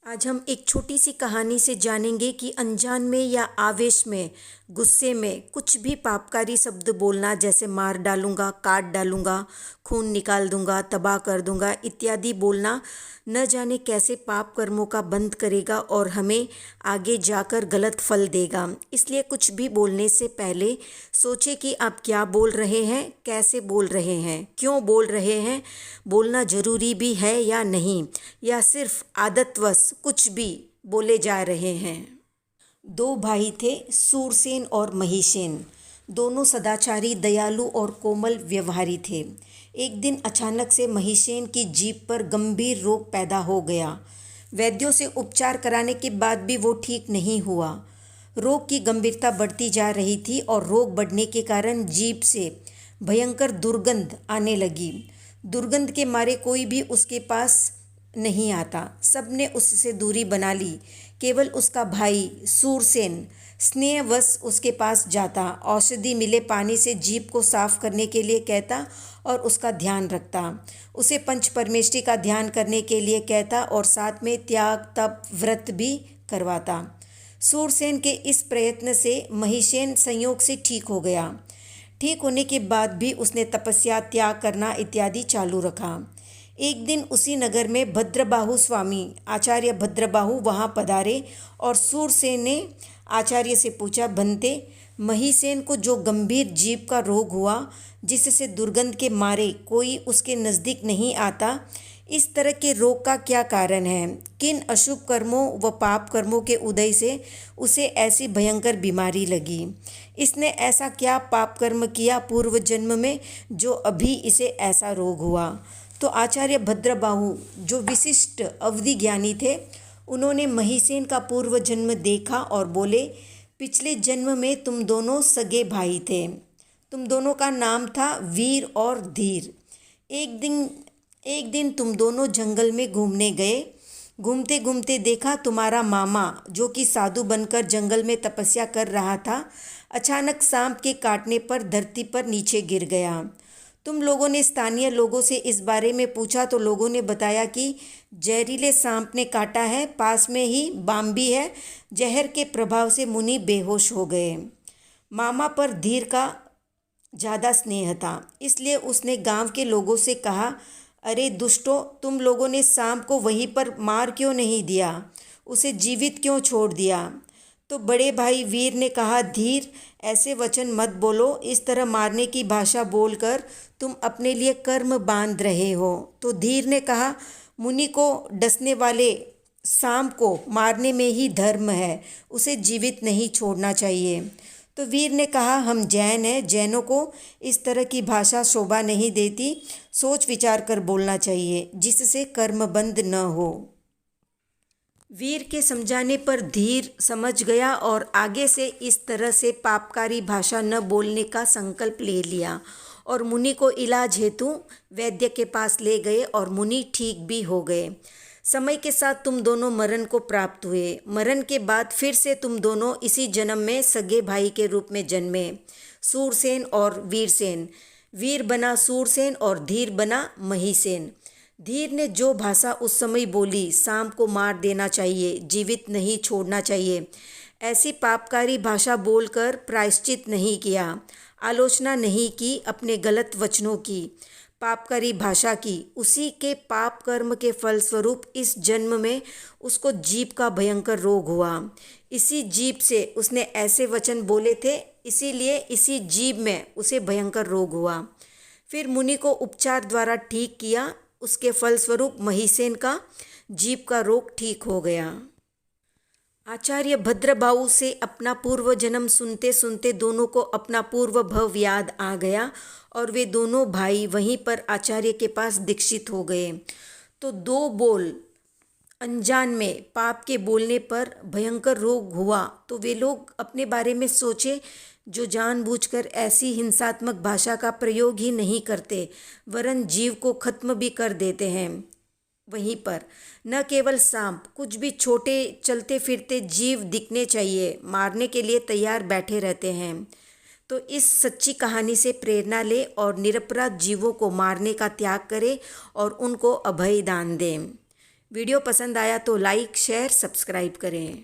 आज हम एक छोटी सी कहानी से जानेंगे कि अनजान में या आवेश में, गुस्से में कुछ भी पापकारी शब्द बोलना, जैसे मार डालूंगा, काट डालूंगा, खून निकाल दूंगा, तबाह कर दूंगा इत्यादि बोलना न जाने कैसे पाप कर्मों का बंद करेगा और हमें आगे जाकर गलत फल देगा। इसलिए कुछ भी बोलने से पहले सोचें कि आप क्या बोल रहे हैं, कैसे बोल रहे हैं, क्यों बोल रहे हैं, बोलना जरूरी भी है या नहीं, या सिर्फ आदतवश कुछ भी बोले जा रहे हैं। दो भाई थे, सूरसेन और महिसेन। दोनों सदाचारी, दयालु और कोमल व्यवहारी थे। एक दिन अचानक से महिसेन की जीभ पर गंभीर रोग पैदा हो गया। वैद्यों से उपचार कराने के बाद भी वो ठीक नहीं हुआ। रोग की गंभीरता बढ़ती जा रही थी और रोग बढ़ने के कारण जीभ से भयंकर दुर्गंध आने लगी। दुर्गंध के मारे कोई भी उसके पास नहीं आता। सबने उससे दूरी बना ली। केवल उसका भाई सूरसेन स्नेहवश उसके पास जाता, औषधि मिले पानी से जीभ को साफ करने के लिए कहता और उसका ध्यान रखता। उसे पंच परमेष्टि का ध्यान करने के लिए कहता और साथ में त्याग, तप, व्रत भी करवाता। सूरसेन के इस प्रयत्न से महिसेन संयोग से ठीक हो गया। ठीक होने के बाद भी उसने तपस्या, त्याग करना इत्यादि चालू रखा। एक दिन उसी नगर में भद्रबाहु स्वामी आचार्य भद्रबाहु वहाँ पधारे और सूरसेन ने आचार्य से पूछा, बनते, महिसेन को जो गंभीर जीभ का रोग हुआ, जिससे दुर्गंध के मारे कोई उसके नज़दीक नहीं आता, इस तरह के रोग का क्या कारण है? किन अशुभ कर्मों व पाप कर्मों के उदय से उसे ऐसी भयंकर बीमारी लगी? इसने ऐसा क्या पाप कर्म किया पूर्व जन्म में जो अभी इसे ऐसा रोग हुआ? तो आचार्य भद्रबाहु, जो विशिष्ट अवधि ज्ञानी थे, उन्होंने महिसेन का पूर्व जन्म देखा और बोले, पिछले जन्म में तुम दोनों सगे भाई थे। तुम दोनों का नाम था वीर और धीर। एक दिन तुम दोनों जंगल में घूमने गए। घूमते घूमते देखा तुम्हारा मामा, जो कि साधु बनकर जंगल में तपस्या कर रहा था, अचानक सांप के काटने पर धरती पर नीचे गिर गया। तुम लोगों ने स्थानीय लोगों से इस बारे में पूछा तो लोगों ने बताया कि जहरीले सांप ने काटा है, पास में ही बाम्बी है। जहर के प्रभाव से मुनि बेहोश हो गए। मामा पर धीर का ज़्यादा स्नेह था, इसलिए उसने गांव के लोगों से कहा, अरे दुष्टों, तुम लोगों ने सांप को वहीं पर मार क्यों नहीं दिया, उसे जीवित क्यों छोड़ दिया? तो बड़े भाई वीर ने कहा, धीर, ऐसे वचन मत बोलो। इस तरह मारने की भाषा बोलकर तुम अपने लिए कर्म बांध रहे हो। तो धीर ने कहा, मुनि को डसने वाले सांप को मारने में ही धर्म है, उसे जीवित नहीं छोड़ना चाहिए। तो वीर ने कहा, हम जैन हैं, जैनों को इस तरह की भाषा शोभा नहीं देती, सोच विचार कर बोलना चाहिए, जिससे कर्मबंध न हो। वीर के समझाने पर धीर समझ गया और आगे से इस तरह से पापकारी भाषा न बोलने का संकल्प ले लिया और मुनि को इलाज हेतु वैद्य के पास ले गए और मुनि ठीक भी हो गए। समय के साथ तुम दोनों मरण को प्राप्त हुए। मरण के बाद फिर से तुम दोनों इसी जन्म में सगे भाई के रूप में जन्मे, सूरसेन और वीरसेन। वीर बना सूरसेन और धीर बना महिसेन। धीर ने जो भाषा उस समय बोली, सांप को मार देना चाहिए, जीवित नहीं छोड़ना चाहिए, ऐसी पापकारी भाषा बोलकर प्रायश्चित नहीं किया, आलोचना नहीं की अपने गलत वचनों की, पापकारी भाषा की, उसी के पाप कर्म के फलस्वरूप इस जन्म में उसको जीभ का भयंकर रोग हुआ। इसी जीभ से उसने ऐसे वचन बोले थे, इसीलिए इसी जीभ में उसे भयंकर रोग हुआ। फिर मुनि को उपचार द्वारा ठीक किया, उसके फलस्वरूप महिसेन का जीभ का रोग ठीक हो गया। आचार्य भद्रबाहु से अपना पूर्व जन्म सुनते सुनते दोनों को अपना पूर्व भव याद आ गया और वे दोनों भाई वहीं पर आचार्य के पास दीक्षित हो गए। तो दो बोल अनजान में पाप के बोलने पर भयंकर रोग हुआ तो वे लोग अपने बारे में सोचे, जो जानबूझकर ऐसी हिंसात्मक भाषा का प्रयोग ही नहीं करते, वरन जीव को खत्म भी कर देते हैं। वहीं पर न केवल सांप, कुछ भी छोटे चलते फिरते जीव दिखने चाहिए, मारने के लिए तैयार बैठे रहते हैं। तो इस सच्ची कहानी से प्रेरणा ले और निरपराध जीवों को मारने का त्याग करें और उनको अभय दान दें। वीडियो पसंद आया तो लाइक शेयर सब्सक्राइब करें।